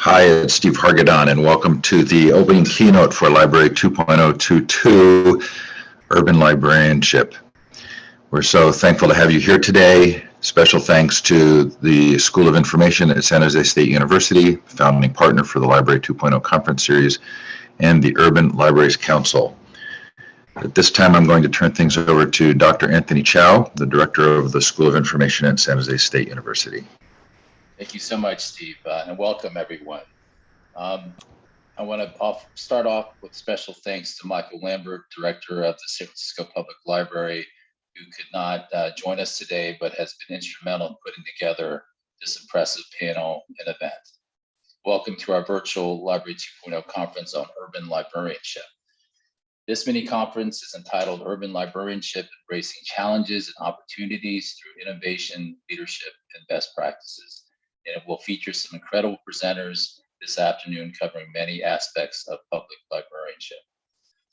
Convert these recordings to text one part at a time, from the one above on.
Hi, it's Steve Hargadon, and welcome to the opening keynote for Library 2.022, Urban Librarianship. We're so thankful to have you here today. Special thanks to the School of Information at San Jose State University, founding partner for the Library 2.0 Conference Series, and the Urban Libraries Council. At this time, I'm going to turn things over to Dr. Anthony Chao, the Director of the School of Information at San Jose State University. Thank you so much, Steve, and welcome everyone. I want to start off with special thanks to Michael Lambert, Director of the San Francisco Public Library, who could not join us today, but has been instrumental in putting together this impressive panel and event. Welcome to our virtual Library 2.0 conference on urban librarianship. This mini conference is entitled Urban Librarianship, Embracing Challenges and Opportunities Through Innovation, Leadership, and Best Practices. And it will feature some incredible presenters this afternoon covering many aspects of public librarianship.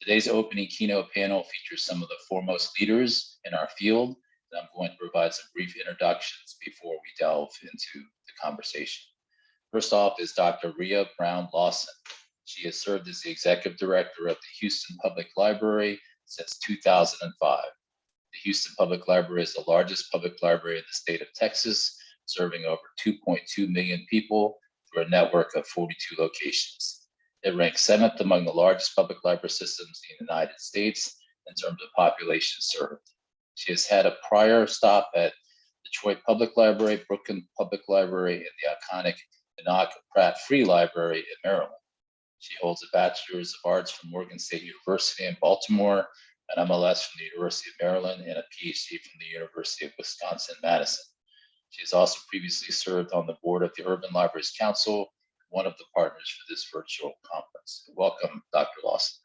Today's opening keynote panel features some of the foremost leaders in our field, and I'm going to provide some brief introductions before we delve into the conversation. First off is Dr. Ria Brown Lawson. She has served as the Executive Director of the Houston Public Library since 2005. The Houston Public Library is the largest public library in the state of Texas, serving over 2.2 million people through a network of 42 locations. It ranks 7th among the largest public library systems in the United States in terms of population served. She has had a prior stop at Detroit Public Library, Brooklyn Public Library, and the iconic Enoch Pratt Free Library in Maryland. She holds a Bachelor's of Arts from Morgan State University in Baltimore, an MLS from the University of Maryland, and a PhD from the University of Wisconsin-Madison. She has also previously served on the board of the Urban Libraries Council, one of the partners for this virtual conference. Welcome, Dr. Lawson.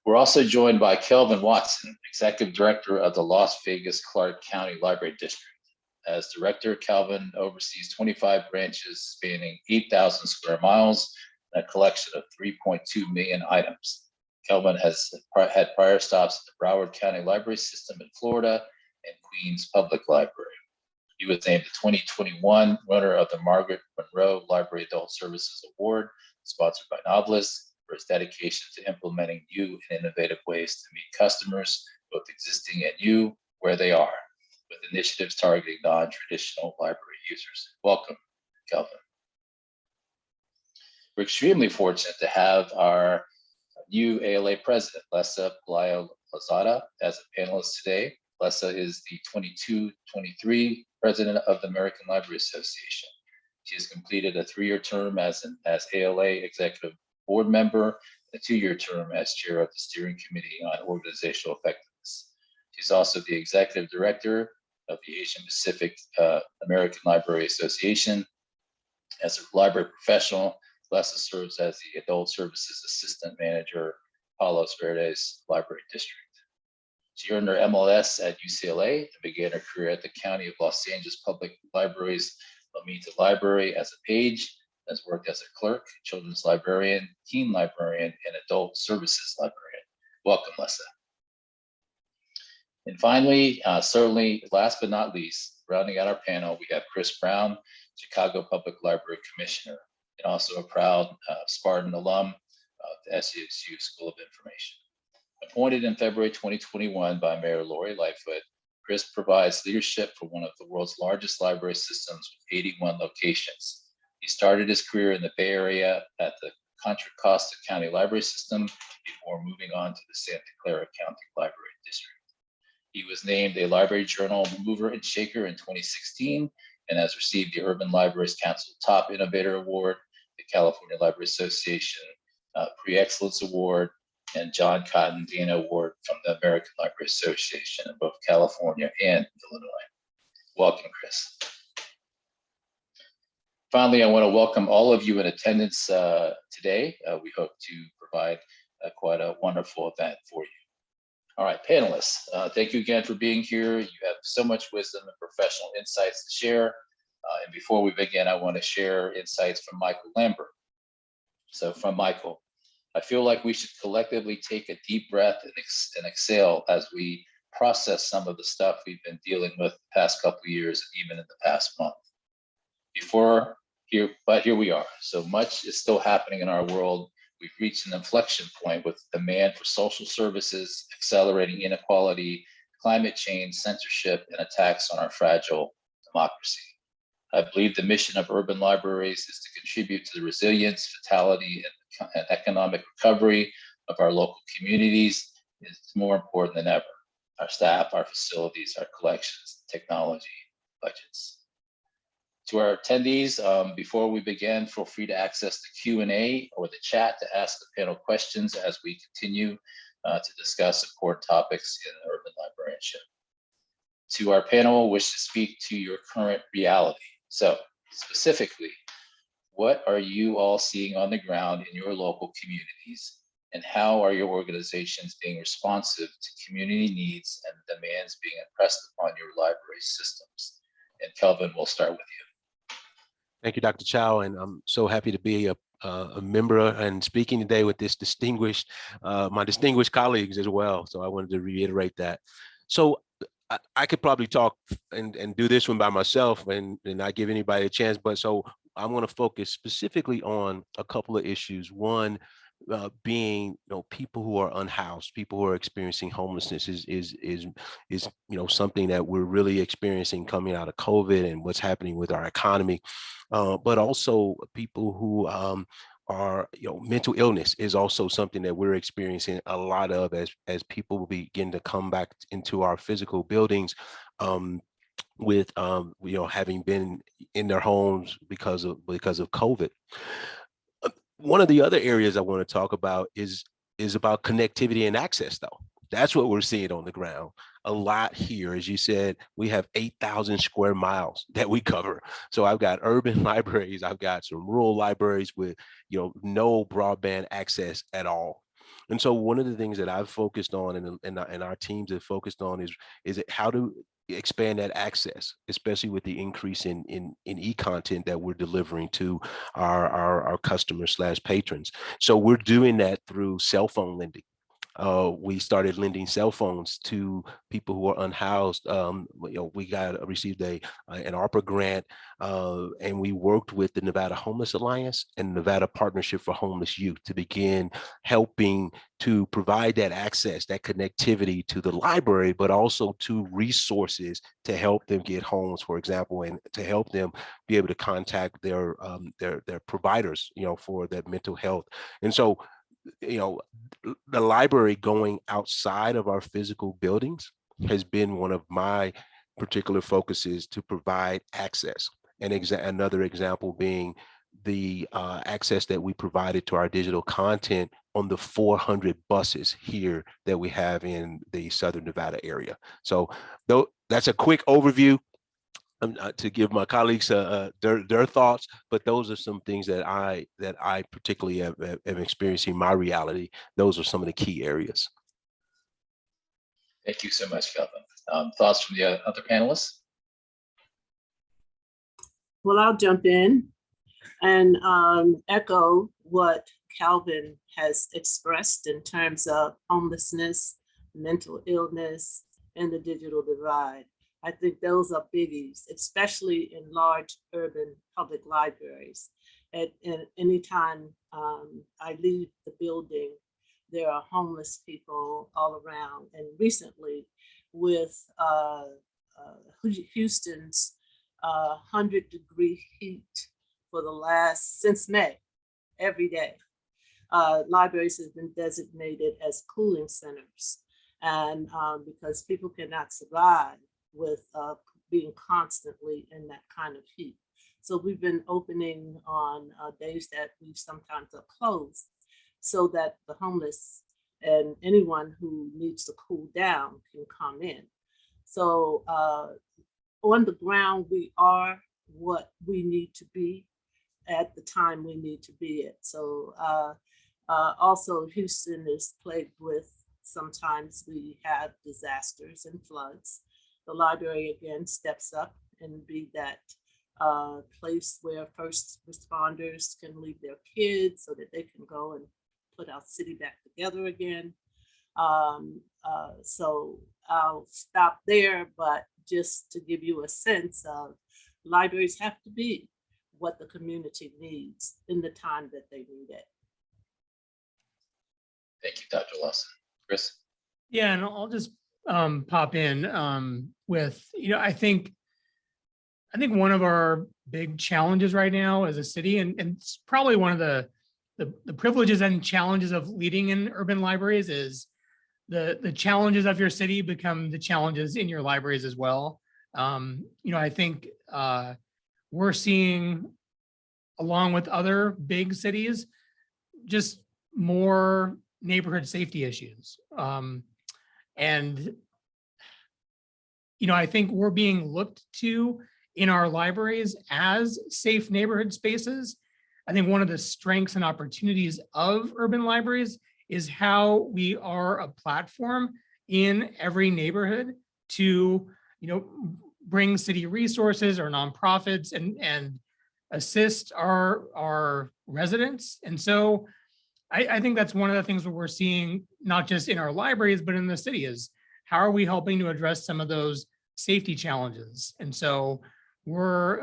We're also joined by Kelvin Watson, Executive Director of the Las Vegas Clark County Library District. As director, Kelvin oversees 25 branches spanning 8,000 square miles and a collection of 3.2 million items. Kelvin has had prior stops at the Broward County Library System in Florida and Queens Public Library. He was named the 2021 winner of the Margaret Monroe Library Adult Services Award, sponsored by novelists, for his dedication to implementing new and innovative ways to meet customers, both existing and new, where they are, with initiatives targeting non-traditional library users. Welcome, Kelvin. We're extremely fortunate to have our new ALA president, Lessa Pelayo-Lozada, as a panelist today. Lessa is the 22-23 president of the American Library Association. She has completed a 3-year term as ALA executive board member, and a 2-year term as chair of the steering committee on organizational effectiveness. She's also the executive director of the Asian Pacific American Library Association. As a library professional, Lessa serves as the adult services assistant manager, Palos Verdes Library District. She earned her MLS at UCLA and began her career at the County of Los Angeles Public Library's Lomita Library as a page, has worked as a clerk, children's librarian, teen librarian, and adult services librarian. Welcome, Lessa. And finally, certainly last but not least, rounding out our panel, we have Chris Brown, Chicago Public Library Commissioner, and also a proud Spartan alum of the SUSU School of Information. Appointed in February 2021 by Mayor Lori Lightfoot, Chris provides leadership for one of the world's largest library systems with 81 locations. He started his career in the Bay Area at the Contra Costa County Library System before moving on to the Santa Clara County Library District. He was named a Library Journal Mover and Shaker in 2016 and has received the Urban Libraries Council Top Innovator Award, the California Library Association Pre-Excellence Award, and John Cotton Dana Award from the American Library Association in both California and Illinois. Welcome, Chris. Finally, I want to welcome all of you in attendance today. We hope to provide quite a wonderful event for you. All right, panelists, thank you again for being here. You have so much wisdom and professional insights to share. And before we begin, I want to share insights from Michael Lambert. So from Michael, I feel like we should collectively take a deep breath and exhale as we process some of the stuff we've been dealing with the past couple of years, and even in the past month. Before here we are. So much is still happening in our world. We've reached an inflection point with demand for social services, accelerating inequality, climate change, censorship, and attacks on our fragile democracy. I believe the mission of urban libraries is to contribute to the resilience, vitality, and economic recovery of our local communities. It's more important than ever. Our staff, our facilities, our collections, technology, budgets. To our attendees, before we begin, feel free to access the Q&A or the chat to ask the panel questions as we continue to discuss important topics in urban librarianship. To our panel, wish to speak to your current reality. So specifically, what are you all seeing on the ground in your local communities, and how are your organizations being responsive to community needs and demands being impressed upon your library systems? And Kelvin, we'll start with you. Thank you, Dr. Chao, and I'm so happy to be a member and speaking today with this distinguished, my distinguished colleagues as well. So I wanted to reiterate that. So I could probably talk and do this one by myself and not give anybody a chance, but so I'm going to focus specifically on a couple of issues. One, being people who are unhoused, people who are experiencing homelessness is something that we're really experiencing coming out of COVID and what's happening with our economy, but also people who are mental illness is also something that we're experiencing a lot of as people begin to come back into our physical buildings, with having been in their homes because of COVID. One of the other areas I want to talk about is about connectivity and access, though. That's what we're seeing on the ground a lot here. As you said, we have 8,000 square miles that we cover. So I've got urban libraries, I've got some rural libraries with no broadband access at all. And so one of the things that I've focused on and our teams have focused on is how to expand that access, especially with the increase in e-content that we're delivering to our customers / patrons. So we're doing that through cell phone lending. We started lending cell phones to people who are unhoused. We received an ARPA grant, and we worked with the Nevada Homeless Alliance and Nevada Partnership for Homeless Youth to begin helping to provide that access, that connectivity to the library, but also to resources to help them get homes, for example, and to help them be able to contact their providers, for their mental health. And so, the library going outside of our physical buildings has been one of my particular focuses to provide access. And another example being the access that we provided to our digital content on the 400 buses here that we have in the Southern Nevada area. So that's a quick overview to give my colleagues their thoughts, but those are some things that I particularly have experienced in my reality. Those are some of the key areas. Thank you so much, Kelvin. Thoughts from the other panelists? Well, I'll jump in and echo what Kelvin has expressed in terms of homelessness, mental illness, and the digital divide. I think those are biggies, especially in large urban public libraries. And anytime I leave the building, there are homeless people all around. And recently, with Houston's 100-degree heat since May, every day, libraries have been designated as cooling centers. And because people cannot survive with being constantly in that kind of heat. So we've been opening on days that we sometimes are closed so that the homeless and anyone who needs to cool down can come in. So on the ground, we are what we need to be at the time we need to be it. So also Houston is plagued with, sometimes we have disasters and floods. The library again steps up and be that place where first responders can leave their kids so that they can go and put our city back together again. So I'll stop there, but just to give you a sense of libraries have to be what the community needs in the time that they need it. Thank you, Dr. Lawson. Chris? Yeah, and I'll just pop in with, I think one of our big challenges right now as a city, and it's probably one of the privileges and challenges of leading in urban libraries, is the challenges of your city become the challenges in your libraries as well. I think we're seeing, along with other big cities, just more neighborhood safety issues. And I think we're being looked to in our libraries as safe neighborhood spaces. I think one of the strengths and opportunities of urban libraries is how we are a platform in every neighborhood to, bring city resources or nonprofits and assist our residents. And so I think that's one of the things that we're seeing, not just in our libraries, but in the city, is how are we helping to address some of those safety challenges? And so we're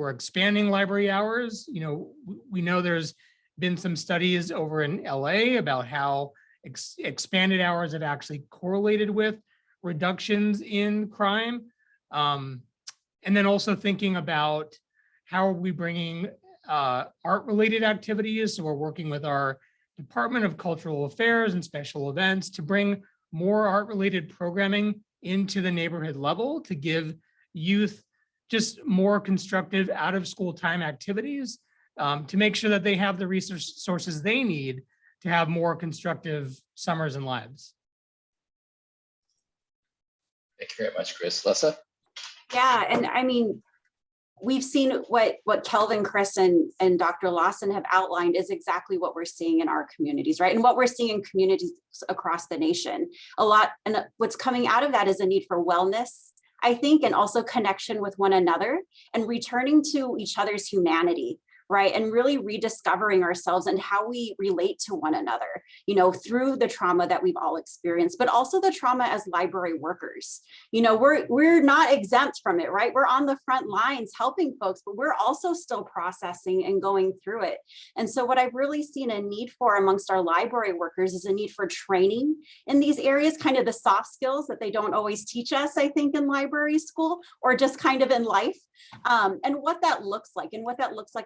expanding library hours. We know there's been some studies over in LA about how expanded hours have actually correlated with reductions in crime. And then also thinking about how are we bringing art-related activities. So we're working with our Department of Cultural Affairs and Special Events to bring more art-related programming into the neighborhood level to give youth just more constructive out-of-school time activities to make sure that they have the resources they need to have more constructive summers and lives. Thank you very much, Chris. Lessa? Yeah, and I mean, we've seen what Kelvin, Chris, and Dr. Lawson have outlined is exactly what we're seeing in our communities, right? And what we're seeing in communities across the nation. A lot, and what's coming out of that is a need for wellness, I think, and also connection with one another and returning to each other's humanity, right? And really rediscovering ourselves and how we relate to one another, through the trauma that we've all experienced, but also the trauma as library workers. We're not exempt from it, right? We're on the front lines helping folks, but we're also still processing and going through it. And so what I've really seen a need for amongst our library workers is a need for training in these areas, kind of the soft skills that they don't always teach us, I think, in library school or just kind of in life, and what that looks like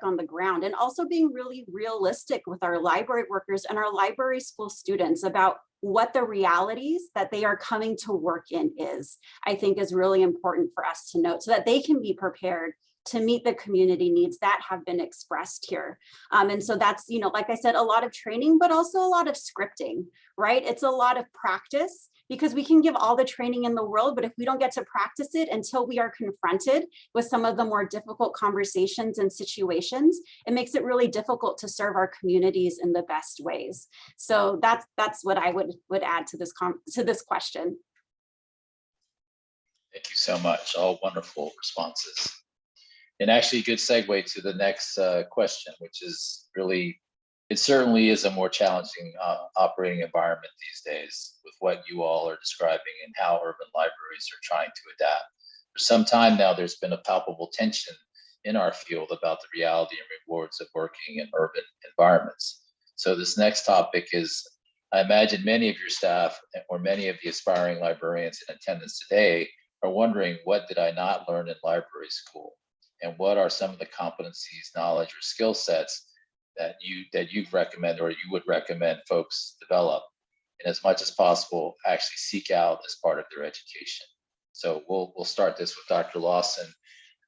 on the ground, and also being really realistic with our library workers and our library school students about what the realities that they are coming to work in is, I think, is really important for us to note so that they can be prepared to meet the community needs that have been expressed here. And so that's, like I said, a lot of training, but also a lot of scripting, right? It's a lot of practice, because we can give all the training in the world, but if we don't get to practice it until we are confronted with some of the more difficult conversations and situations, it makes it really difficult to serve our communities in the best ways. So that's what I would add to this question. Thank you so much. All wonderful responses. And actually a good segue to the next question, which is really, it certainly is a more challenging operating environment these days with what you all are describing and how urban libraries are trying to adapt. For some time now, there's been a palpable tension in our field about the reality and rewards of working in urban environments. So this next topic is, I imagine many of your staff or many of the aspiring librarians in attendance today are wondering, what did I not learn in library school? And what are some of the competencies, knowledge, or skill sets that you'd recommend or you would recommend folks develop, and as much as possible actually seek out as part of their education? So we'll start this with Dr. Lawson.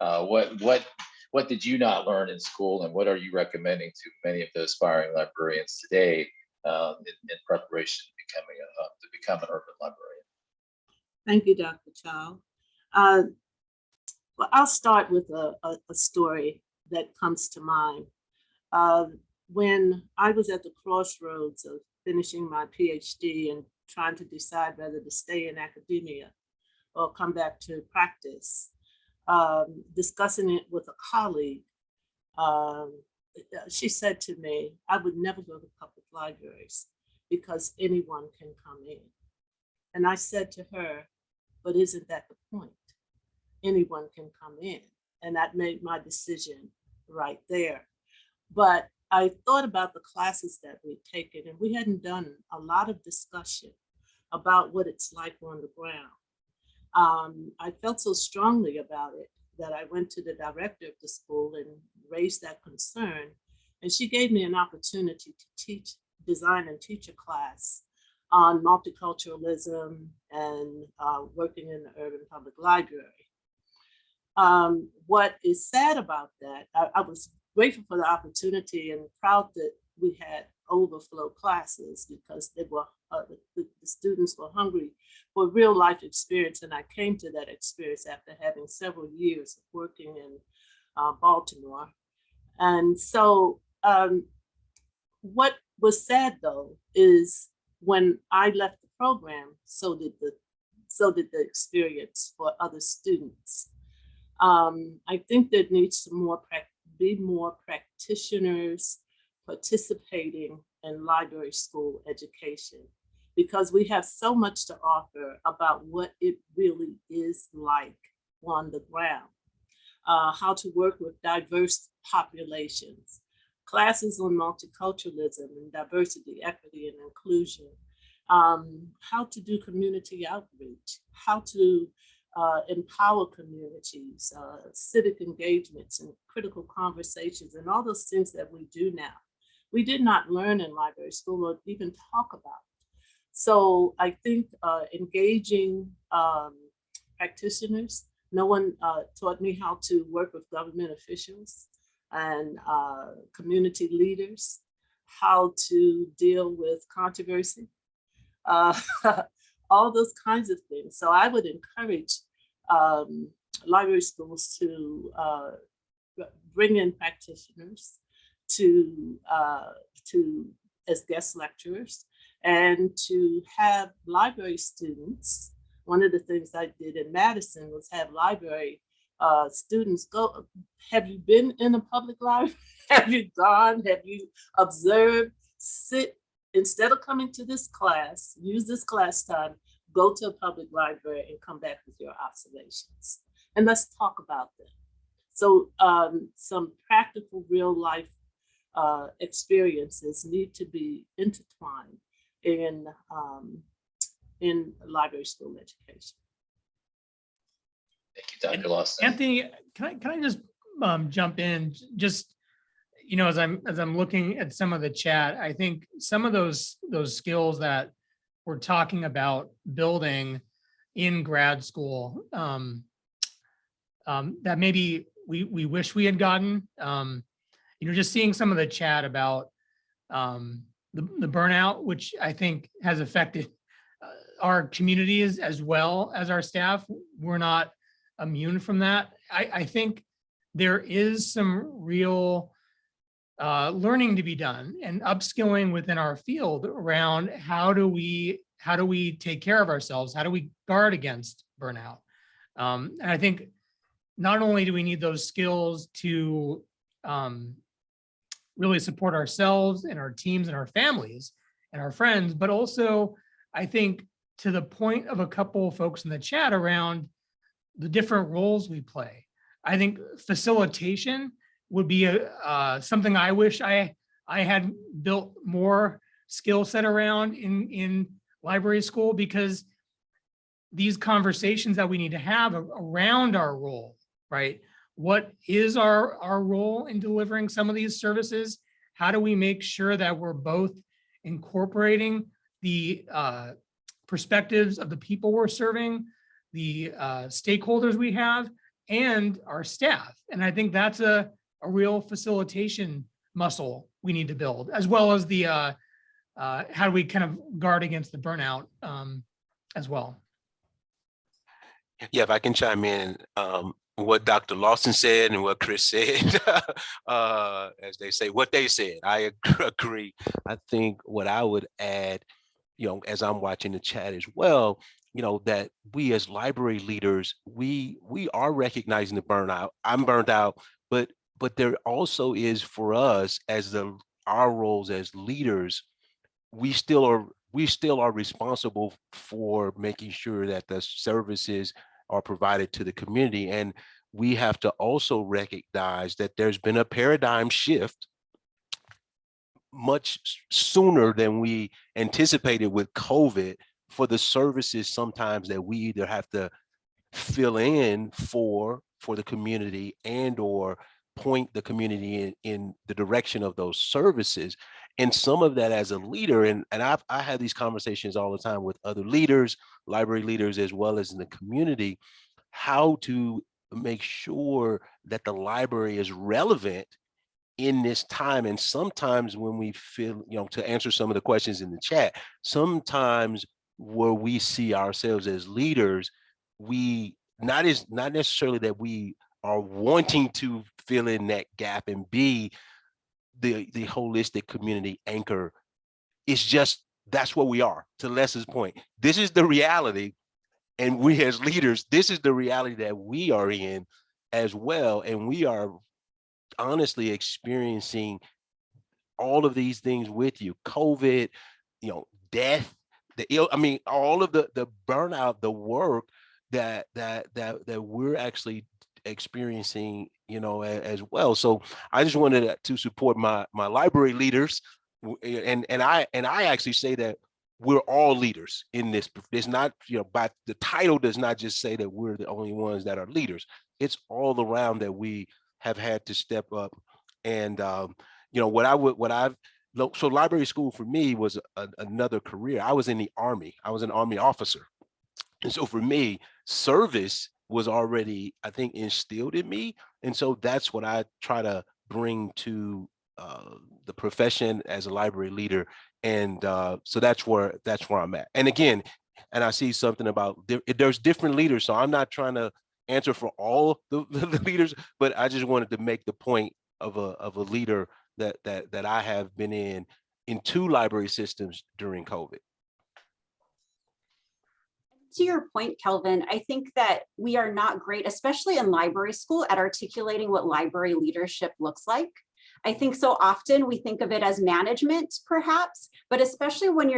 What did you not learn in school, and what are you recommending to many of the aspiring librarians today in preparation to become an urban librarian? Thank you, Dr. Chao. Well, I'll start with a story that comes to mind. When I was at the crossroads of finishing my PhD and trying to decide whether to stay in academia or come back to practice, discussing it with a colleague, she said to me, I would never go to public libraries because anyone can come in. And I said to her, but isn't that the point? Anyone can come in. and that made my decision right there. But I thought about the classes that we'd taken, and we hadn't done a lot of discussion about what it's like on the ground. I felt so strongly about it that I went to the director of the school and raised that concern. And she gave me an opportunity to teach, design and teach a class on multiculturalism and working in the urban public library. What is sad about that, I was grateful for the opportunity and proud that we had overflow classes because they were the students were hungry for real life experience, and I came to that experience after having several years of working in Baltimore. And so what was sad though is when I left the program, so did the experience for other students. I think there needs to be more practitioners participating in library school education, because we have so much to offer about what it really is like on the ground, how to work with diverse populations, classes on multiculturalism and diversity, equity, and inclusion, how to do community outreach, how to empower communities, civic engagements and critical conversations, and all those things that we do now. We did not learn in library school or even talk about. So I think engaging practitioners, no one taught me how to work with government officials and community leaders, how to deal with controversy, all those kinds of things. So I would encourage library schools to bring in practitioners to as guest lecturers, and to have library students. One of the things I did in Madison was have library students go, have you been in a public library? Have you gone, have you observed, sit, instead of coming to this class, use this class time, go to a public library and come back with your observations. And let's talk about them. So some practical real life experiences need to be intertwined in library school education. Thank you, Dr. Lawson. Anthony, can I just jump in? Just, you know, as I'm looking at some of the chat, I think some of those skills that we're talking about building in grad school that maybe we wish we had gotten. You know, just seeing some of the chat about the burnout, which I think has affected our communities as well as our staff. We're not immune from that. I think there is some real learning to be done and upskilling within our field around how do we take care of ourselves? How do we guard against burnout? And I think not only do we need those skills to really support ourselves and our teams and our families and our friends, but also I think to the point of a couple of folks in the chat around the different roles we play. I think facilitation would be something I wish I had built more skill set around in library school, because these conversations that we need to have around our role, right? What is our role in delivering some of these services? How do we make sure that we're both incorporating the perspectives of the people we're serving, the stakeholders we have, and our staff? And I think that's a real facilitation muscle we need to build, as well as the how do we kind of guard against the burnout as well. Yeah, if I can chime in, what Dr. Lawson said and what Chris said, as they say, what they said, I agree. I think what I would add, you know, as I'm watching the chat as well, you know, that we as library leaders, we are recognizing the burnout. I'm burned out, but there also is for us as our roles as leaders, we still are responsible for making sure that the services are provided to the community. And we have to also recognize that there's been a paradigm shift much sooner than we anticipated with COVID for the services sometimes that we either have to fill in for the community and or point the community in the direction of those services. And some of that as a leader, and I have these conversations all the time with other leaders, library leaders, as well as in the community, how to make sure that the library is relevant in this time. And sometimes when we feel, to answer some of the questions in the chat, sometimes where we see ourselves as leaders, we not necessarily that we are wanting to fill in that gap and be the holistic community anchor. It's just, that's what we are. To Lessa's point, this is the reality. And we as leaders, this is the reality that we are in as well. And we are honestly experiencing all of these things with you: COVID, death, all of the burnout, the work that we're actually experiencing, as well. So I just wanted to support my library leaders, and I actually say that we're all leaders in this. It's not, but the title does not just say that we're the only ones that are leaders. It's all around that we have had to step up. And so library school for me was another career. I was in the Army. I was an Army officer. And so for me, service was already, I think, instilled in me. And so that's what I try to bring to the profession as a library leader. And so that's where I'm at. And again, and I see something about there's different leaders. So I'm not trying to answer for all the leaders, but I just wanted to make the point of a leader that I have been in 2 library systems during COVID. To your point, Kelvin, I think that we are not great, especially in library school, at articulating what library leadership looks like. I think so often we think of it as management, perhaps, but especially when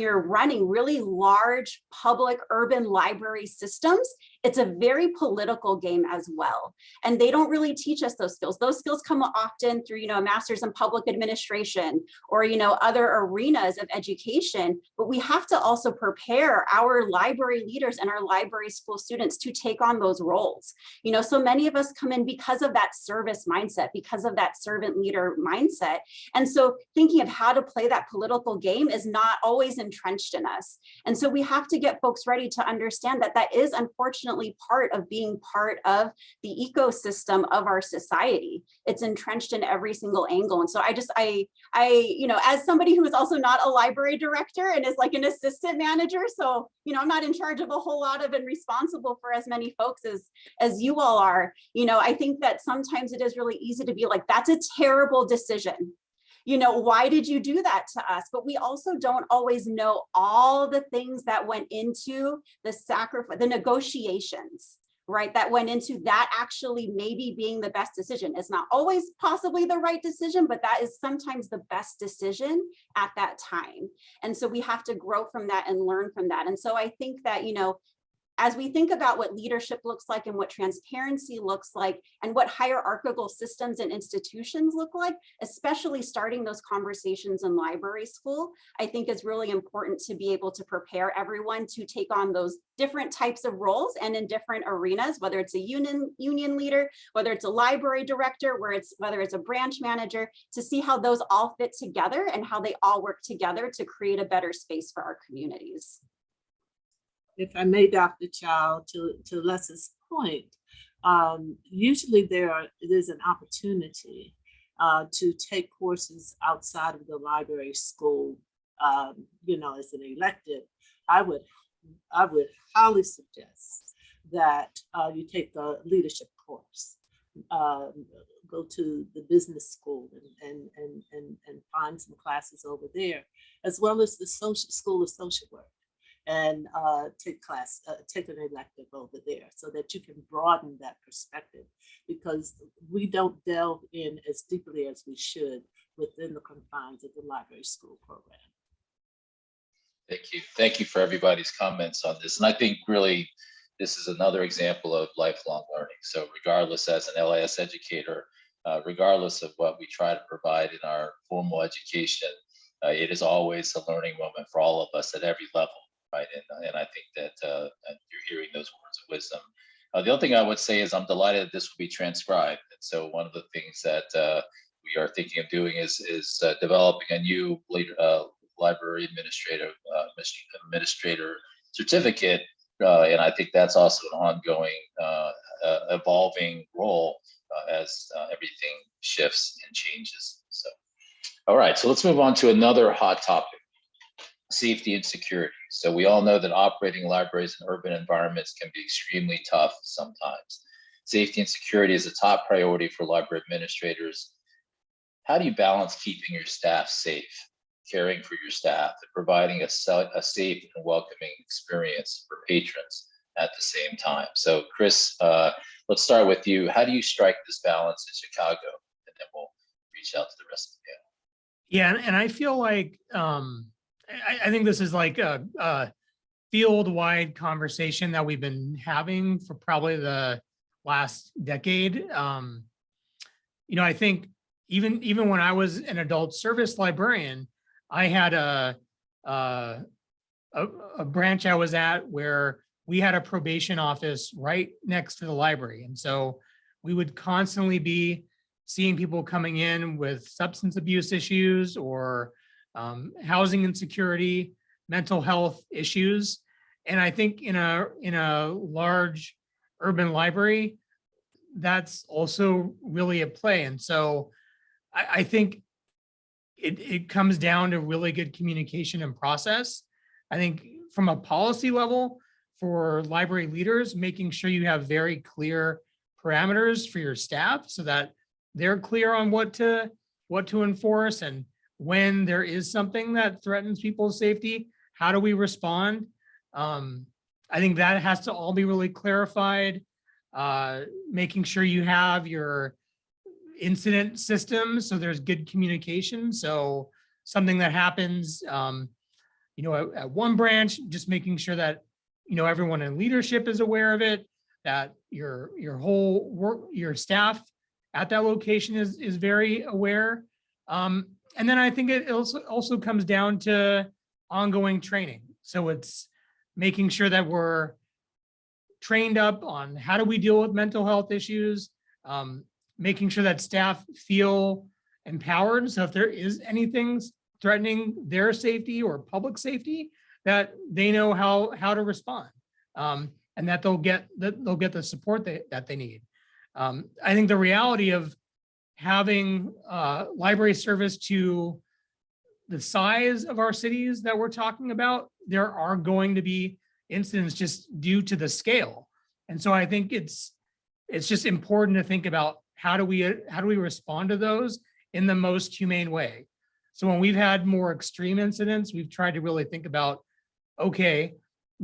you're running really large public urban library systems, it's a very political game as well. And they don't really teach us those skills. Those skills come often through, a master's in public administration or, other arenas of education, but we have to also prepare our library leaders and our library school students to take on those roles. So many of us come in because of that service mindset, because of that servant leader mindset. And so thinking of how to play that political game is not always entrenched in us. And so we have to get folks ready to understand that that is unfortunately part of being part of the ecosystem of our society. It's entrenched in every single angle. And so I as somebody who is also not a library director and is like an assistant manager, so, I'm not in charge of a whole lot of and responsible for as many folks as you all are, I think that sometimes it is really easy to be like, that's a terrible decision. Why did you do that to us? But we also don't always know all the things that went into the sacrifice, the negotiations, right? That went into that actually maybe being the best decision. It's not always possibly the right decision, but that is sometimes the best decision at that time. And so we have to grow from that and learn from that. And so I think that, as we think about what leadership looks like and what transparency looks like and what hierarchical systems and institutions look like, especially starting those conversations in library school, I think is really important to be able to prepare everyone to take on those different types of roles and in different arenas, whether it's a union leader, whether it's a library director, whether it's a branch manager, to see how those all fit together and how they all work together to create a better space for our communities. If I may, Dr. Chao, to Lessa's point, usually there's an opportunity to take courses outside of the library school, as an elective. I would highly suggest that you take the leadership course, go to the business school and find some classes over there, as well as the school of social work. And take an elective over there so that you can broaden that perspective, because we don't delve in as deeply as we should within the confines of the library school program. Thank you. Thank you for everybody's comments on this. And I think really this is another example of lifelong learning. So regardless, as an LIS educator, regardless of what we try to provide in our formal education, it is always a learning moment for all of us at every level, right? And I think that you're hearing those words of wisdom. The other thing I would say is I'm delighted that this will be transcribed. And so one of the things that we are thinking of doing is developing a new library administrator certificate. And I think that's also an ongoing, evolving role as everything shifts and changes. So, all right, so let's move on to another hot topic, safety and security. So we all know that operating libraries in urban environments can be extremely tough sometimes. Safety and security is a top priority for library administrators. How do you balance keeping your staff safe, caring for your staff, and providing a safe and welcoming experience for patrons at the same time? So Chris, let's start with you. How do you strike this balance in Chicago? And then we'll reach out to the rest of the panel. Yeah, and I feel like I think this is like a field-wide conversation that we've been having for probably the last decade. You know, I think even when I was an adult service librarian, I had a branch I was at where we had a probation office right next to the library. And so we would constantly be seeing people coming in with substance abuse issues or housing insecurity, mental health issues. And I think in a large urban library, that's also really at play. And so I think it comes down to really good communication and process. I think from a policy level for library leaders, making sure you have very clear parameters for your staff so that they're clear on what to enforce, and when there is something that threatens people's safety, how do we respond? I think that has to all be really clarified. Making sure you have your incident system so there's good communication. So something that happens, you know, at one branch, just making sure that, you know, everyone in leadership is aware of it, that your whole work, your staff at that location is very aware. And then I think it also comes down to ongoing training. So it's making sure that we're trained up on how do we deal with mental health issues, making sure that staff feel empowered. So if there is anything threatening their safety or public safety, that they know how to respond, and that they'll get the support that they need. I think the reality of having library service to the size of our cities that we're talking about, there are going to be incidents just due to the scale. And so I think it's just important to think about how do we respond to those in the most humane way. So when we've had more extreme incidents, we've tried to really think about, okay,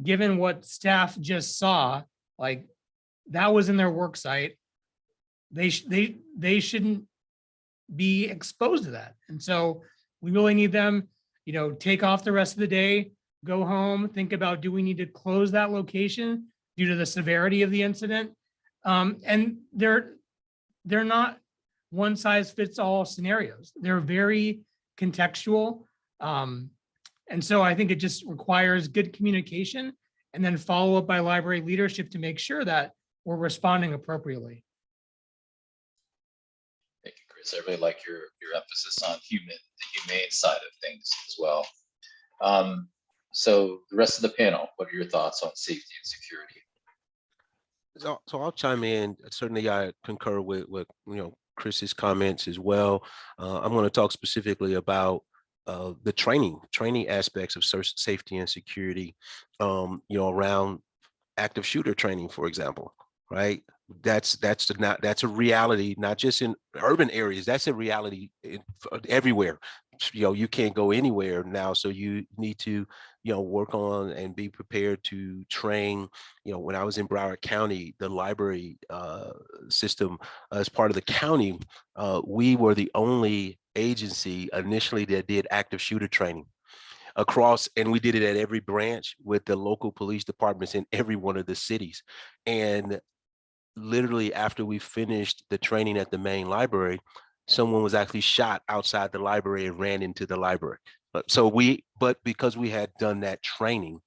given what staff just saw, like that was in their work site, they shouldn't be exposed to that. And so we really need them, you know, take off the rest of the day, go home, think about, do we need to close that location due to the severity of the incident? And they're not one size fits all scenarios. They're very contextual. And so I think it just requires good communication and then follow up by library leadership to make sure that we're responding appropriately. Thank you, Chris. I really like your emphasis on the humane side of things as well. So the rest of the panel, what are your thoughts on safety and security? So I'll chime in. Certainly, I concur with Chris's comments as well. I'm going to talk specifically about the training aspects of safety and security, around active shooter training, for example, right? That's a reality, not just in urban areas. That's a reality everywhere. You can't go anywhere now, so you need to work on and be prepared to train. When I was in Broward County, the library system, as part of the county, we were the only agency initially that did active shooter training. across, and we did it at every branch with the local police departments in every one of the cities. And literally after we finished the training at the main library, someone was actually shot outside the library and ran into the library. But because we had done that training,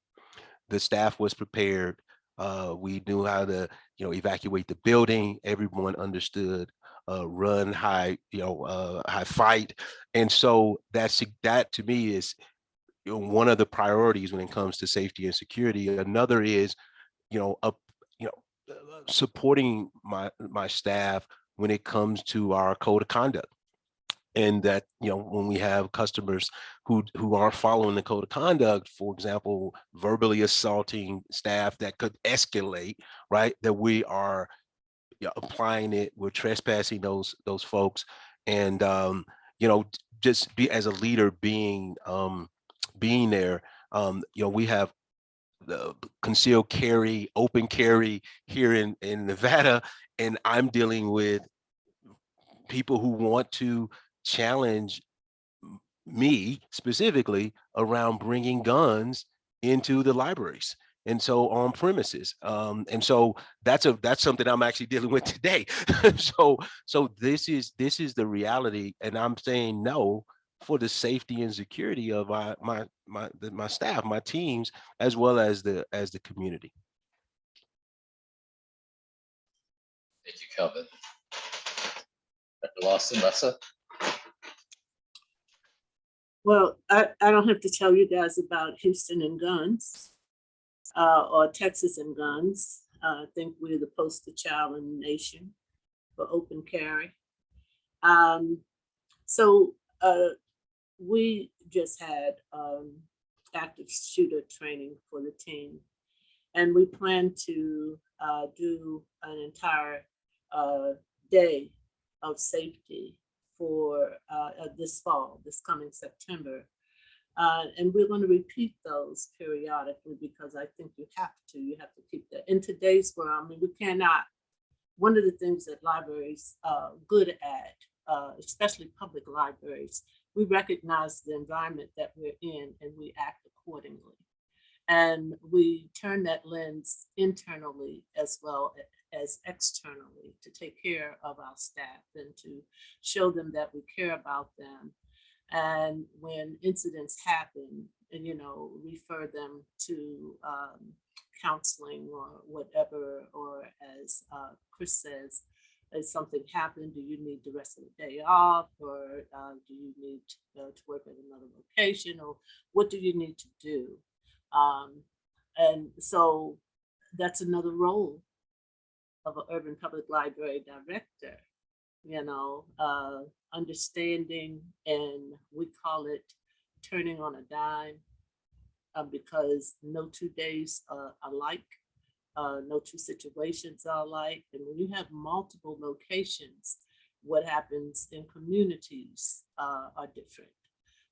the staff was prepared. We knew how to, evacuate the building. Everyone understood run, hide, high fight. And so that to me is one of the priorities when it comes to safety and security. Another is, supporting my staff when it comes to our code of conduct. And that, when we have customers who aren't following the code of conduct, for example, verbally assaulting staff that could escalate, right? That we are applying it, we're trespassing those folks. And, just be as a leader being there, we have the concealed carry, open carry here in Nevada, and I'm dealing with people who want to challenge me specifically around bringing guns into the libraries, and so on premises. And so that's something I'm actually dealing with today. so this is the reality, and I'm saying no for the safety and security of my staff, my teams, as well as the community. Thank you, Kelvin. Dr. Lawson, Lessa. Well, I don't have to tell you guys about Houston and guns or Texas and guns. I think we're the poster child in the nation for open carry. We just had active shooter training for the team, and we plan to do an entire day of safety for this fall, this coming September. And we're going to repeat those periodically because I think you have to keep that. In today's world, I mean, we cannot, one of the things that libraries are good at, especially public libraries, we recognize the environment that we're in and we act accordingly. And we turn that lens internally as well as externally to take care of our staff and to show them that we care about them. And when incidents happen, and, refer them to counseling or whatever, or as Chris says, if something happened, do you need the rest of the day off, or do you need to work at another location, or what do you need to do? And so that's another role of an urban public library director, understanding, and we call it turning on a dime, because no 2 days are alike, no two situations are alike. And when you have multiple locations, what happens in communities are different.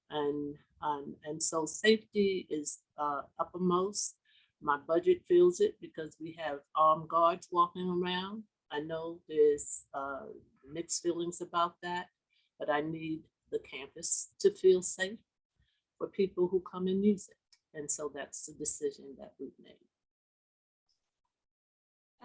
And so safety is uppermost. My budget feels it because we have armed guards walking around. I know there's mixed feelings about that, but I need the campus to feel safe for people who come and use it. And so that's the decision that we've made.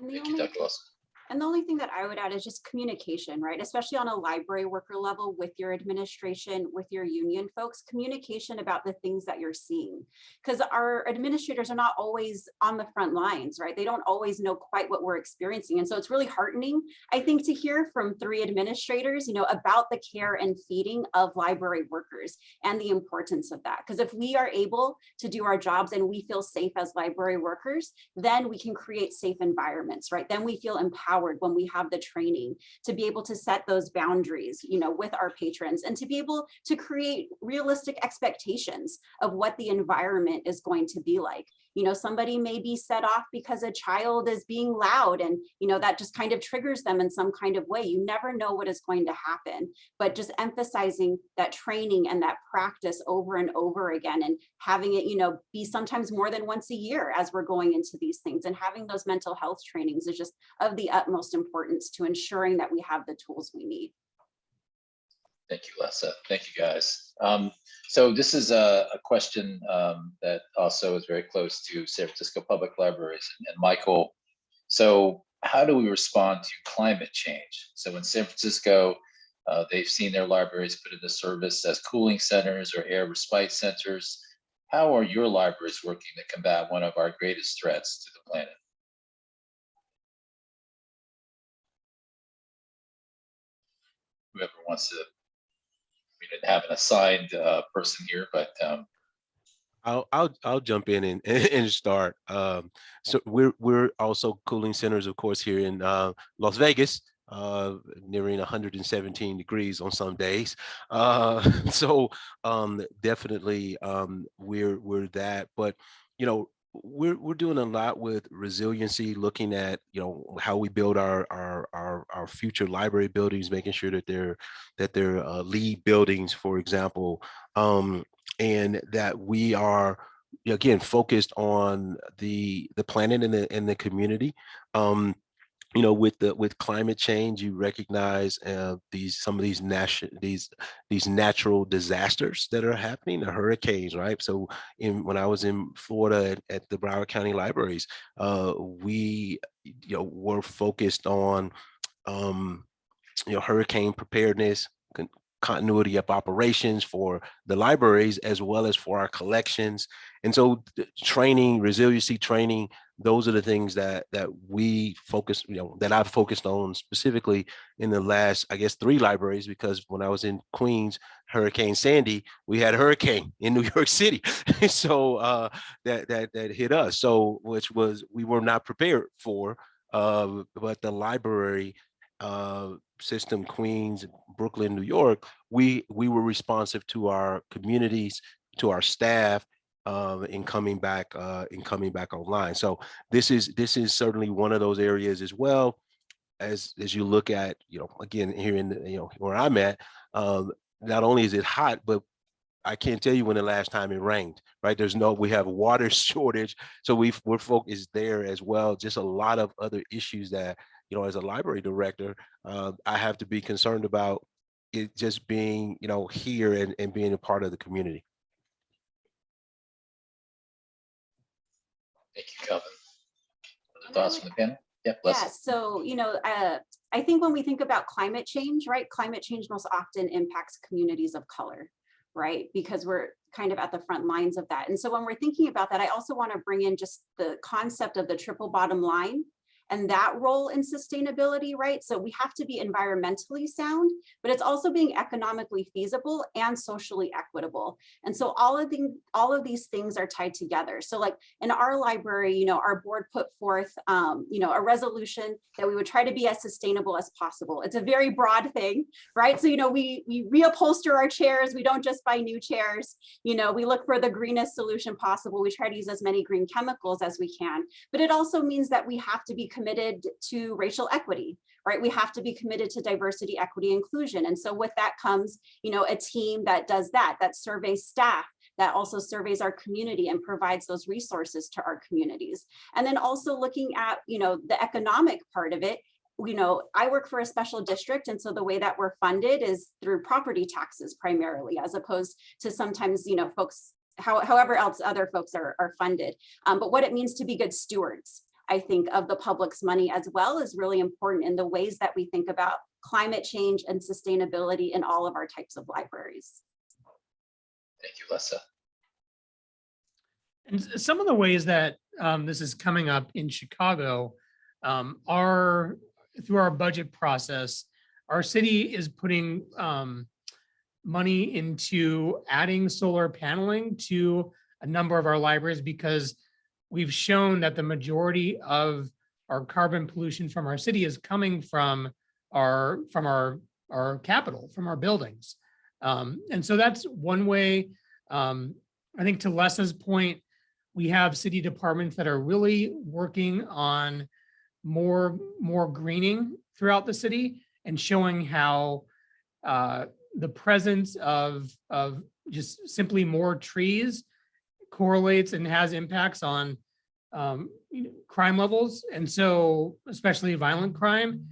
Thank you, Dr. Lawson. And the only thing that I would add is just communication, right? Especially on a library worker level with your administration, with your union folks, communication about the things that you're seeing. Because our administrators are not always on the front lines, right? They don't always know quite what we're experiencing. And so it's really heartening, I think, to hear from 3 administrators, about the care and feeding of library workers and the importance of that. Because if we are able to do our jobs and we feel safe as library workers, then we can create safe environments, right? Then we feel empowered when we have the training to be able to set those boundaries, with our patrons, and to be able to create realistic expectations of what the environment is going to be like. Somebody may be set off because a child is being loud, and that just kind of triggers them in some kind of way. You never know what is going to happen, but just emphasizing that training and that practice over and over again, and having it, be sometimes more than once a year as we're going into these things, and having those mental health trainings is just of the utmost importance to ensuring that we have the tools we need. Thank you, Lessa. Thank you, guys. So this is a question that also is very close to San Francisco Public Libraries and Michael. So how do we respond to climate change? So in San Francisco, they've seen their libraries put into service as cooling centers or air respite centers. How are your libraries working to combat one of our greatest threats to the planet? Whoever wants to, we didn't have an assigned person here, but I'll jump in and start. So we're also cooling centers, of course, here in Las Vegas, nearing 117 degrees on some days. So definitely we're that, but you know, we're doing a lot with resiliency, looking at, you know, how we build our future library buildings, making sure that they're LEED buildings, for example. And that we are, again, focused on the planet and the community. You know, with climate change, you recognize some of these natural disasters that are happening, the hurricanes, right? So when I was in Florida at the Broward County Libraries, we were focused on hurricane preparedness, continuity of operations for the libraries as well as for our collections. And so training, resiliency training, those are the things that we focus, that I've focused on specifically in the last, I guess, 3 libraries, because when I was in Queens, Hurricane Sandy, we had a hurricane in New York City. So that hit us. So we were not prepared for, but the library system, Queens, Brooklyn, New York, we were responsive to our communities, to our staff, in coming back online. So this is certainly one of those areas as well, as you look at, again, here in where I'm at, not only is it hot, but I can't tell you when the last time it rained, right? We have water shortage. So we're focused there as well. Just a lot of other issues that, as a library director, I have to be concerned about it just being, here and being a part of the community. thank you, Kelvin. Other thoughts from the panel? Yep, yeah, so, I think when we think about climate change, right, climate change most often impacts communities of color, right? Because we're kind of at the front lines of that. And so when we're thinking about that, I also want to bring in just the concept of the triple bottom line and that role in sustainability, right? So we have to be environmentally sound, but it's also being economically feasible and socially equitable. And so all of these things are tied together. So like in our library, our board put forth, a resolution that we would try to be as sustainable as possible. It's a very broad thing, right? So, we reupholster our chairs. We don't just buy new chairs. We look for the greenest solution possible. We try to use as many green chemicals as we can, but it also means that we have to be committed to racial equity, right? We have to be committed to diversity, equity, inclusion. And so with that comes, a team that does that surveys staff, that also surveys our community and provides those resources to our communities. And then also looking at, the economic part of it. I work for a special district. And so the way that we're funded is through property taxes primarily, as opposed to sometimes, folks, however else other folks are funded. But what it means to be good stewards, I think, of the public's money as well is really important in the ways that we think about climate change and sustainability in all of our types of libraries. Thank you, Lessa. And some of the ways that this is coming up in Chicago are through our budget process. Our city is putting money into adding solar paneling to a number of our libraries, because we've shown that the majority of our carbon pollution from our city is coming from our capital, from our buildings. And so that's one way. I think to Lessa's point, we have city departments that are really working on more greening throughout the city and showing how the presence of just simply more trees correlates and has impacts on crime levels. And so especially violent crime.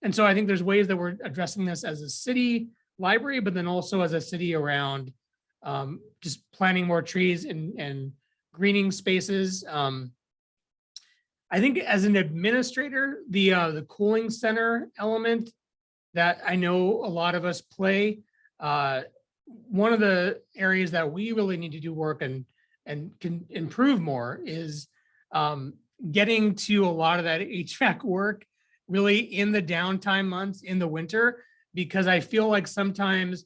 And so I think there's ways that we're addressing this as a city library, but then also as a city around just planting more trees and greening spaces. I think as an administrator, the cooling center element that I know a lot of us play, one of the areas that we really need to do work and can improve more is getting to a lot of that HVAC work really in the downtime months in the winter, because I feel like sometimes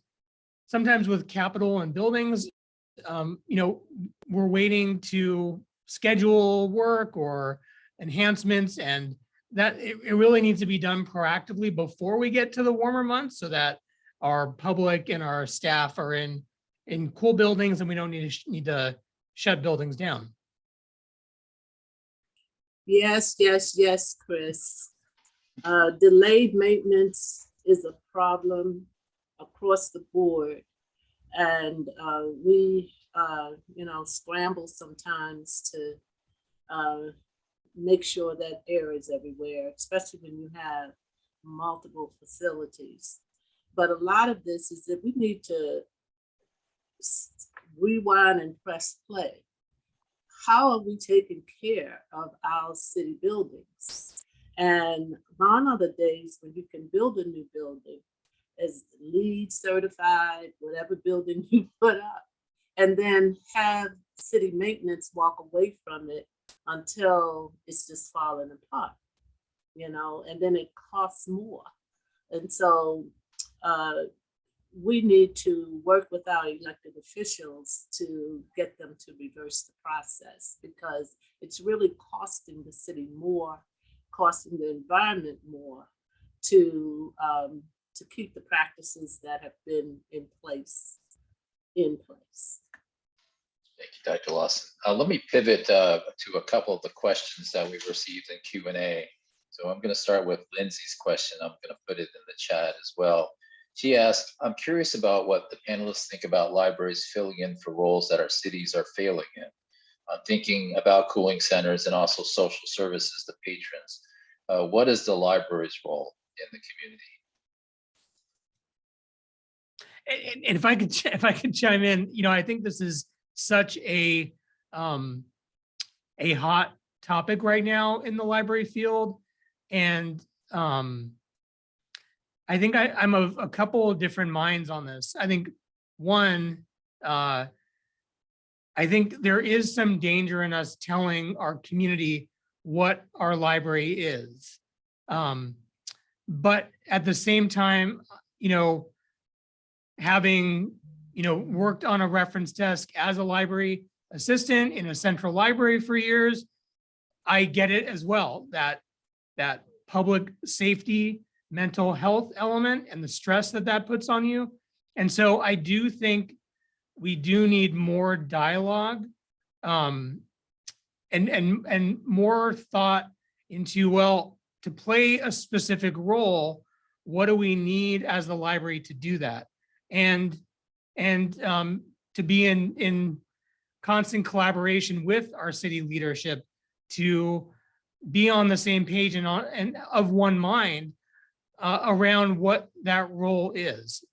with capital and buildings, we're waiting to schedule work or enhancements, and that it really needs to be done proactively before we get to the warmer months, so that our public and our staff are in cool buildings and we don't need to shut buildings down. Yes, Chris. Delayed maintenance is a problem across the board. And we, scramble sometimes to make sure that air is everywhere, especially when you have multiple facilities. But a lot of this is that we need to rewind and press play. How are we taking care of our city buildings? And gone are the days when you can build a new building as LEED certified, whatever building you put up, and then have city maintenance walk away from it until it's just falling apart, and then it costs more. And so we need to work with our elected officials to get them to reverse the process, because it's really costing the city more, costing the environment more to keep the practices that have been in place. Thank you, Dr. Lawson. Let me pivot to a couple of the questions that we've received in Q&A. So I'm going to start with Lindsay's question. I'm going to put it in the chat as well. She asked, I'm curious about what the panelists think about libraries filling in for roles that our cities are failing in. I'm thinking about cooling centers and also social services to patrons. What is the library's role in the community? And if I could chime in, I think this is such a hot topic right now in the library field, and I think I'm of a couple of different minds on this. I think one, I think there is some danger in us telling our community what our library is, but at the same time, having worked on a reference desk as a library assistant in a central library for years, I get it as well, that public safety, mental health element and the stress that puts on you. And so I do think we do need more dialogue and more thought into, well, to play a specific role, what do we need as the library to do that? And to be in constant collaboration with our city leadership to be on the same page and of one mind around what that role is.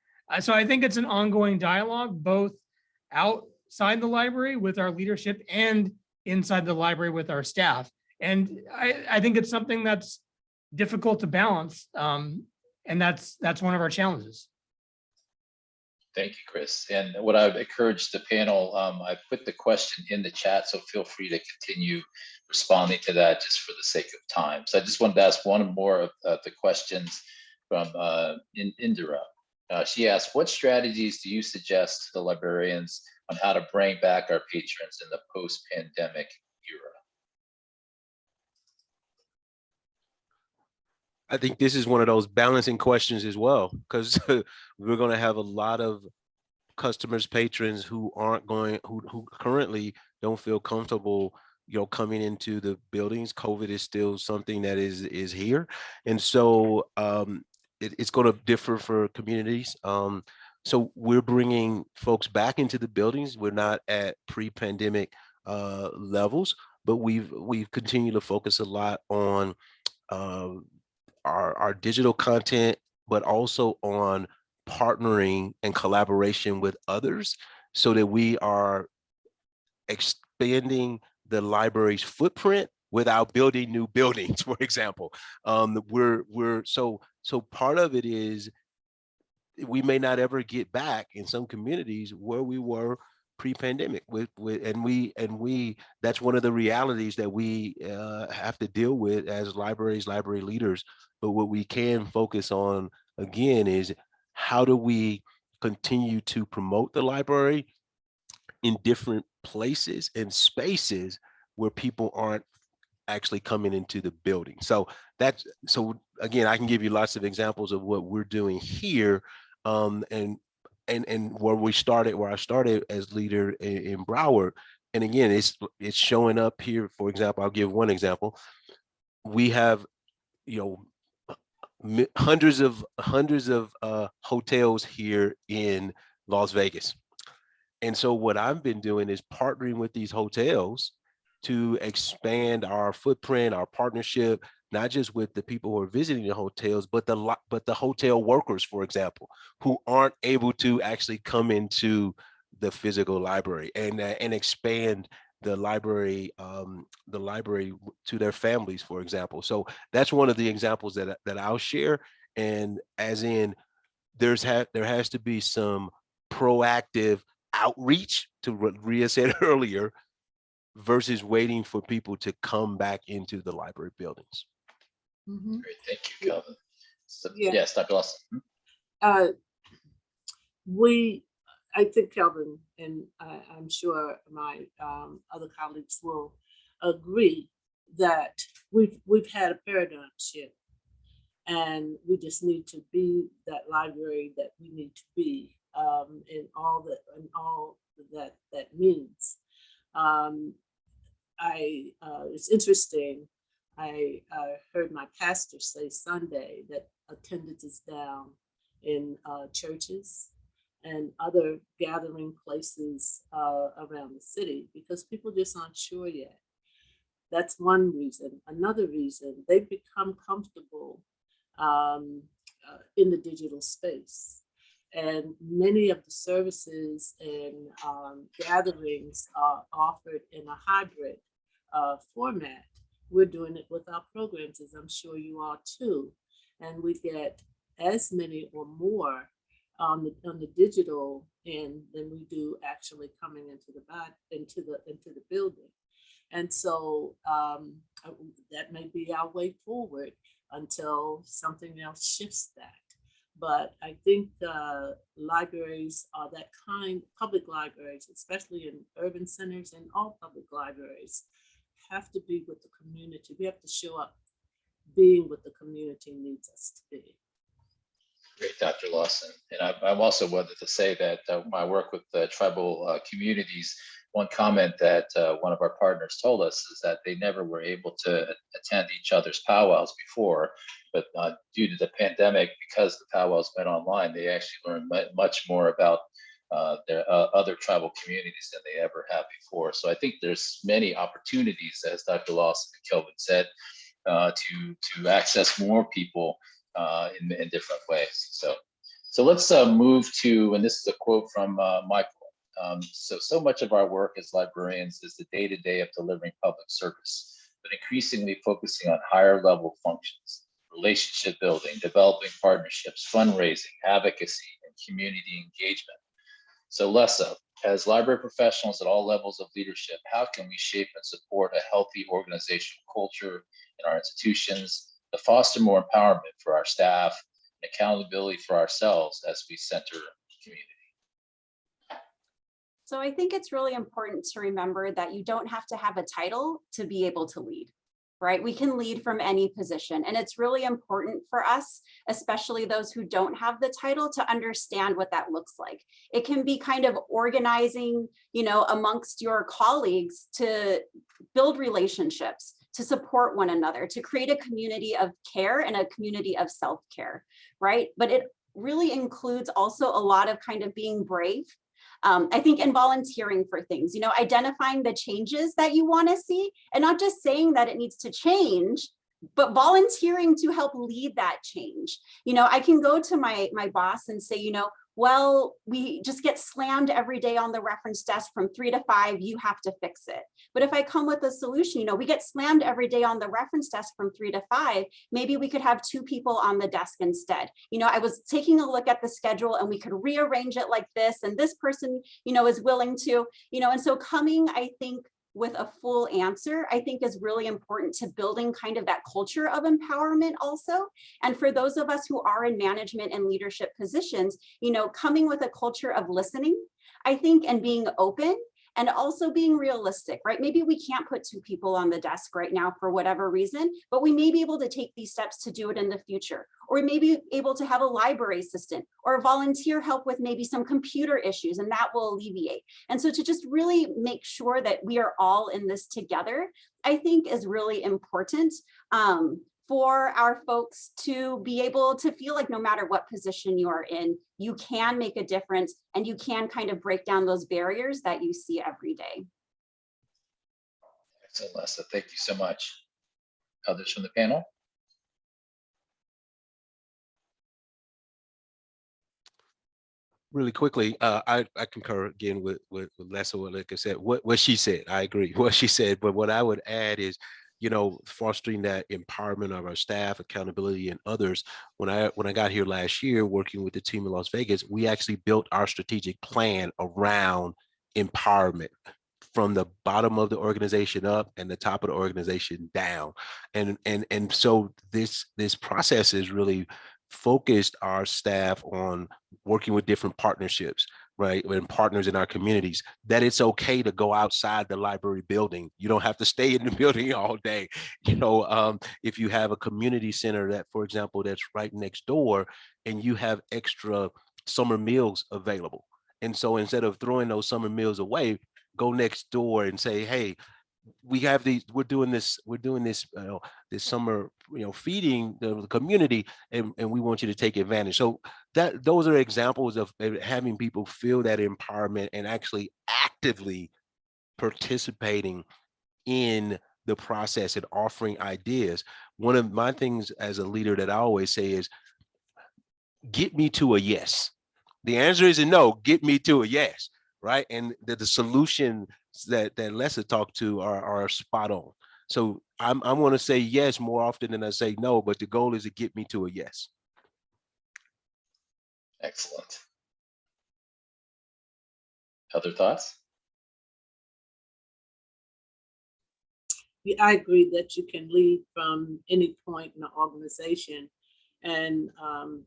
So I think it's an ongoing dialogue, both outside the library with our leadership and inside the library with our staff. And I think it's something that's difficult to balance. And that's one of our challenges. Thank you, Chris. And what I would encourage the panel, I put the question in the chat, so feel free to continue responding to that just for the sake of time. So I just wanted to ask one more of the questions from Indira. She asked, what strategies do you suggest to the librarians on how to bring back our patrons in the post-pandemic era? I think this is one of those balancing questions as well, because we're going to have a lot of customers, patrons who currently don't feel comfortable, coming into the buildings. COVID is still something that is here, and so it's going to differ for communities. So we're bringing folks back into the buildings. We're not at pre-pandemic levels, but we've continued to focus a lot on our digital content, but also on partnering and collaboration with others so that we are expanding the library's footprint without building new buildings, for example. So part of it is we may not ever get back in some communities where we were pre-pandemic that's one of the realities that we have to deal with as library leaders. But what we can focus on again is how do we continue to promote the library in different places and spaces where people aren't actually coming into the building. So again, I can give you lots of examples of what we're doing here, and where I started as leader in Broward. And again, it's showing up here. For example, I'll give one example. We have, hundreds of hotels here in Las Vegas. And so what I've been doing is partnering with these hotels to expand our footprint, our partnership, not just with the people who are visiting the hotels, but the hotel workers, for example, who aren't able to actually come into the physical library and expand the library to their families, for example. So that's one of the examples that I'll share. And as in, there has to be some proactive outreach to what Ria said earlier, versus waiting for people to come back into the library buildings. Mhm. Great, thank you, Kelvin. So, Yeah. Yes, Dr. Lawson. I think Kelvin, and I'm sure my other colleagues will agree that we've had a paradigm shift, and we just need to be that library that we need to be, in all that means. It's interesting. I heard my pastor say Sunday that attendance is down in churches and other gathering places around the city because people just aren't sure yet. That's one reason. Another reason, they've become comfortable in the digital space. And many of the services and gatherings are offered in a hybrid format. We're doing it with our programs, as I'm sure you are too. And we get as many or more on the digital end than we do actually coming into the building. And so that may be our way forward until something else shifts that. But I think libraries are that kind, public libraries, especially in urban centers, and all public libraries have to be with the community. We have to show up being what the community needs us to be. Great, Dr. Lawson. And I'm also wanted to say that my work with the tribal communities, one comment that one of our partners told us is that they never were able to attend each other's powwows before, but due to the pandemic, because the powwows went online, they actually learned much more about their other tribal communities than they ever have before. So I think there's many opportunities, as Dr. Lawson and Kelvin said, to access more people in different ways. So let's move to, and this is a quote from Michael. So much of our work as librarians is the day-to-day of delivering public service, but increasingly focusing on higher level functions, relationship building, developing partnerships, fundraising, advocacy, and community engagement. So Lessa, as library professionals at all levels of leadership, how can we shape and support a healthy organizational culture in our institutions to foster more empowerment for our staff and accountability for ourselves as we center community? So I think it's really important to remember that you don't have to have a title to be able to lead, right? We can lead from any position. And it's really important for us, especially those who don't have the title, to understand what that looks like. It can be kind of organizing, amongst your colleagues to build relationships, to support one another, to create a community of care and a community of self-care, right? But it really includes also a lot of kind of being brave. I think in volunteering for things, identifying the changes that you want to see and not just saying that it needs to change, but volunteering to help lead that change. You know, I can go to my boss and say, you know, well, we just get slammed every day on the reference desk from 3 to 5, you have to fix it. But if I come with a solution, you know, we get slammed every day on the reference desk from 3 to 5, maybe we could have 2 people on the desk instead. You know, I was taking a look at the schedule and we could rearrange it like this, and this person, you know, is willing to, you know, and so coming, I think, with a full answer, I think is really important to building kind of that culture of empowerment also. And for those of us who are in management and leadership positions, you know, coming with a culture of listening, I think, and being open, and also being realistic, right? Maybe we can't put 2 people on the desk right now for whatever reason, but we may be able to take these steps to do it in the future. Or we may be able to have a library assistant or volunteer help with maybe some computer issues, and that will alleviate. And so to just really make sure that we are all in this together, I think is really important for our folks to be able to feel like no matter what position you are in, you can make a difference and you can kind of break down those barriers that you see every day. Excellent, Lessa. Thank you so much. Others from the panel? Really quickly, I concur again with Lessa. Like I said, what she said, I agree what she said. But what I would add is, you know, fostering that empowerment of our staff, accountability, and others. When I got here last year, working with the team in Las Vegas, we actually built our strategic plan around empowerment, from the bottom of the organization up and the top of the organization down. And so this process is really focused our staff on working with different partnerships, right, and partners in our communities, that it's okay to go outside the library building. You don't have to stay in the building all day. You know, if you have a community center that, for example, that's right next door, and you have extra summer meals available. And so instead of throwing those summer meals away, go next door and say, hey, we have these, we're doing this this summer, you know, feeding the community, and we want you to take advantage. So those are examples of having people feel that empowerment and actually actively participating in the process and offering ideas. One of my things as a leader that I always say is, get me to a yes. The answer isn't no, get me to a yes, right? And the solution that Lessa talked to are spot on. So I'm going to say yes more often than I say no, but the goal is to get me to a yes. Excellent. Other thoughts? Yeah, I agree that you can lead from any point in the organization. And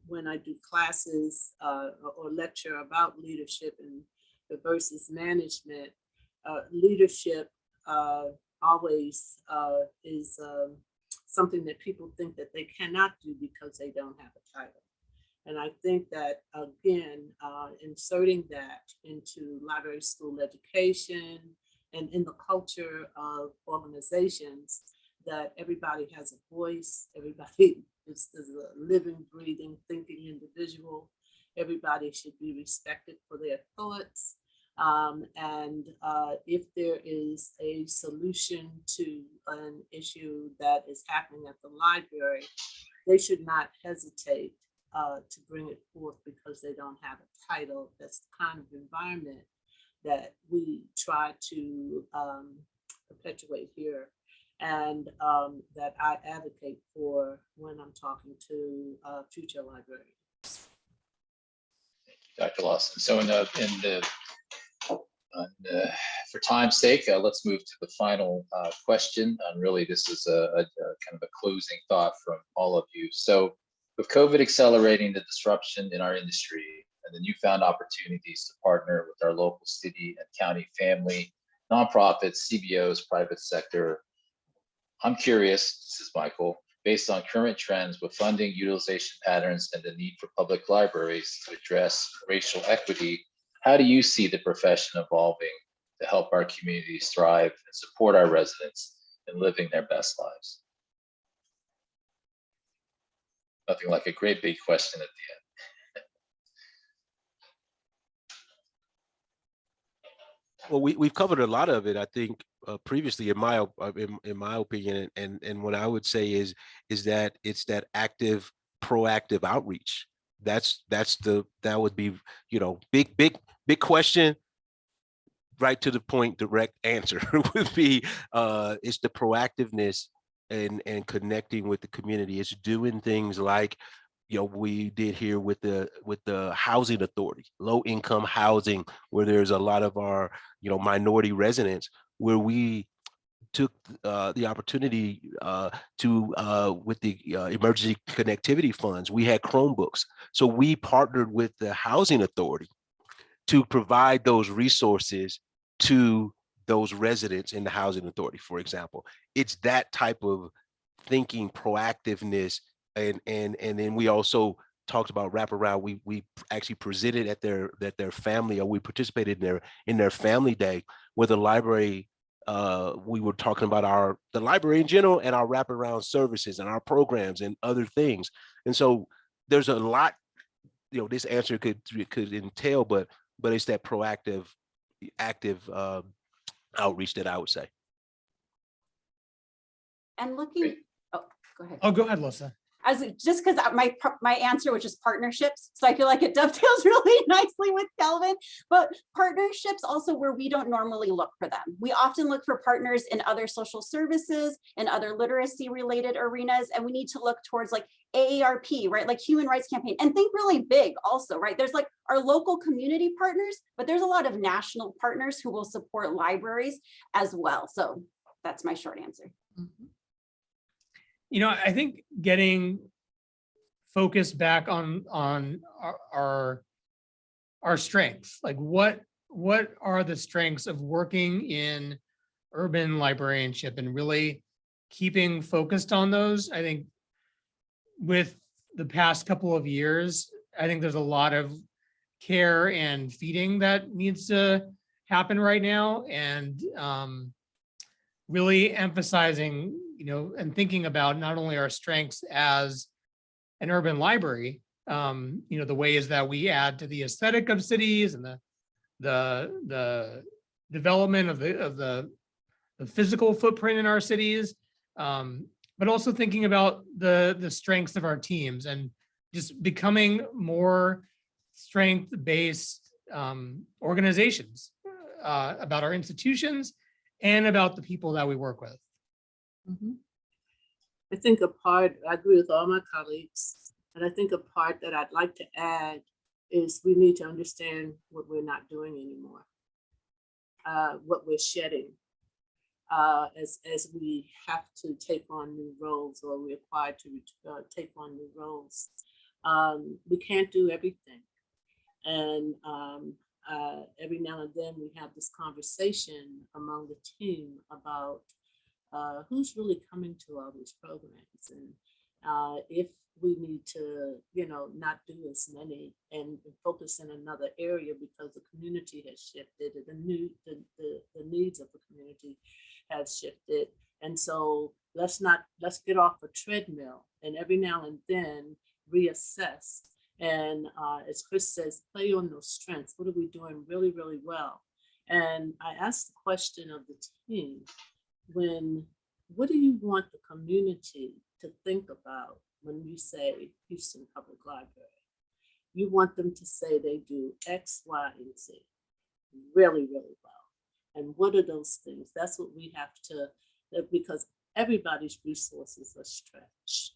when I do classes or lecture about leadership and versus management, leadership always is something that people think that they cannot do because they don't have a title. And I think that, again, inserting that into library school education and in the culture of organizations, that everybody has a voice, everybody is a living, breathing, thinking individual. Everybody should be respected for their thoughts. And if there is a solution to an issue that is happening at the library, they should not hesitate to bring it forth because they don't have a title. That's the kind of environment that we try to perpetuate here, and that I advocate for when I'm talking to future librarians. Thank you, Dr. Lawson. So for time's sake, let's move to the final question. And really, this is a kind of a closing thought from all of you. So with COVID accelerating the disruption in our industry and the newfound opportunities to partner with our local city and county family, nonprofits, CBOs, private sector, I'm curious, this is Michael, based on current trends with funding, utilization patterns, and the need for public libraries to address racial equity, how do you see the profession evolving to help our communities thrive and support our residents in living their best lives? Nothing like a great big question at the end. Well, we've covered a lot of it. I think previously, in my opinion, and what I would say is that it's that active, proactive outreach. That would be, big question, right to the point, direct answer would be it's the proactiveness and connecting with the community. It's doing things like, we did here with the housing authority, low income housing, where there's a lot of our, minority residents, where we took the opportunity to with the emergency connectivity funds. We had Chromebooks. So we partnered with the housing authority to provide those resources to those residents in the housing authority, for example. It's that type of thinking, proactiveness, and then we also talked about wraparound. We actually presented at their family, or we participated in their family day, where the library, we were talking about the library in general and our wraparound services and our programs and other things. And so there's a lot, this answer could entail, but it's that proactive, active outreach that I would say. And looking, oh, go ahead. Oh, go ahead, Lessa. Just because my answer, which is partnerships, so I feel like it dovetails really nicely with Kelvin, but partnerships also where we don't normally look for them. We often look for partners in other social services and other literacy related arenas, and we need to look towards like AARP, right? Like Human Rights Campaign, and think really big also, right? There's like our local community partners, but there's a lot of national partners who will support libraries as well. So that's my short answer. Mm-hmm. I think getting focused back on our strengths, like what are the strengths of working in urban librarianship, and really keeping focused on those. I think with the past couple of years, I think there's a lot of care and feeding that needs to happen right now, and really emphasizing, and thinking about not only our strengths as an urban library, the ways that we add to the aesthetic of cities and the development of the physical footprint in our cities, but also thinking about the strengths of our teams and just becoming more strength-based organizations about our institutions and about the people that we work with. Mm-hmm. I think I agree with all my colleagues, and I think a part that I'd like to add is we need to understand what we're not doing anymore, what we're shedding as we have to take on new roles, or we're required to take on new roles. We can't do everything. And every now and then we have this conversation among the team about who's really coming to all these programs, and if we need to, not do as many and focus in another area because the community has shifted, and the needs of the community have shifted. And so let's get off a treadmill and every now and then reassess. And as Chris says, play on those strengths. What are we doing really, really well? And I asked the question of the team, what do you want the community to think about when you say Houston Public Library? You want them to say they do X, Y, and Z really, really well. And what are those things? That's what we have to, because everybody's resources are stretched.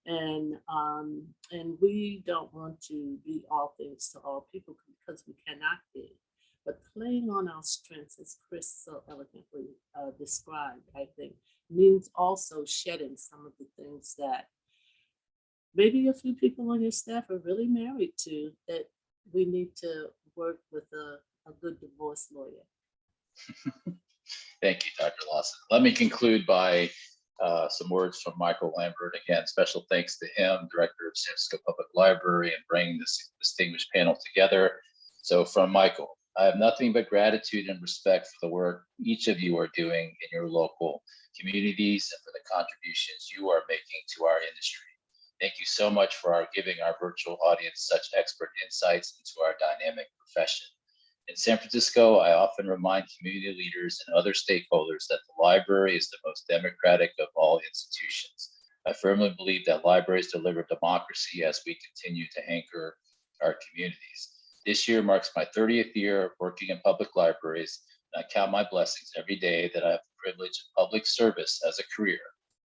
And we don't want to be all things to all people, because we cannot be. But playing on our strengths, as Chris so eloquently described, I think, means also shedding some of the things that maybe a few people on your staff are really married to, that we need to work with a good divorce lawyer. Thank you, Dr. Lawson. Let me conclude by some words from Michael Lambert. Again, special thanks to him, Director of San Francisco Public Library, and bringing this distinguished panel together. So from Michael, I have nothing but gratitude and respect for the work each of you are doing in your local communities and for the contributions you are making to our industry. Thank you so much for giving our virtual audience such expert insights into our dynamic profession. In San Francisco, I often remind community leaders and other stakeholders that the library is the most democratic of all institutions. I firmly believe that libraries deliver democracy as we continue to anchor our communities. This year marks my 30th year of working in public libraries, and I count my blessings every day that I have the privilege of public service as a career.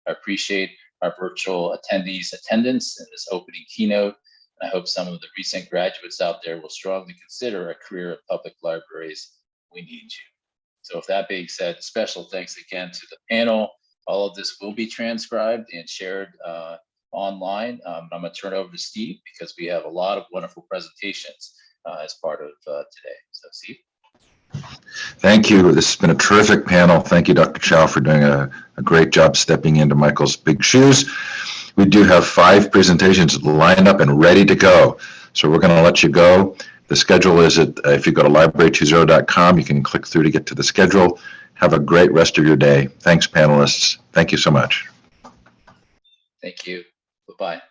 I appreciate our virtual attendees' attendance in this opening keynote, and I hope some of the recent graduates out there will strongly consider a career in public libraries. We need you. So with that being said, special thanks again to the panel. All of this will be transcribed and shared online. I'm going to turn it over to Steve because we have a lot of wonderful presentations as part of today. So Steve. Thank you. This has been a terrific panel. Thank you, Dr. Chao, for doing a great job stepping into Michael's big shoes. We do have 5 presentations lined up and ready to go. So we're going to let you go. The schedule is if you go to library20.com, you can click through to get to the schedule. Have a great rest of your day. Thanks, panelists. Thank you so much. Thank you. Bye-bye.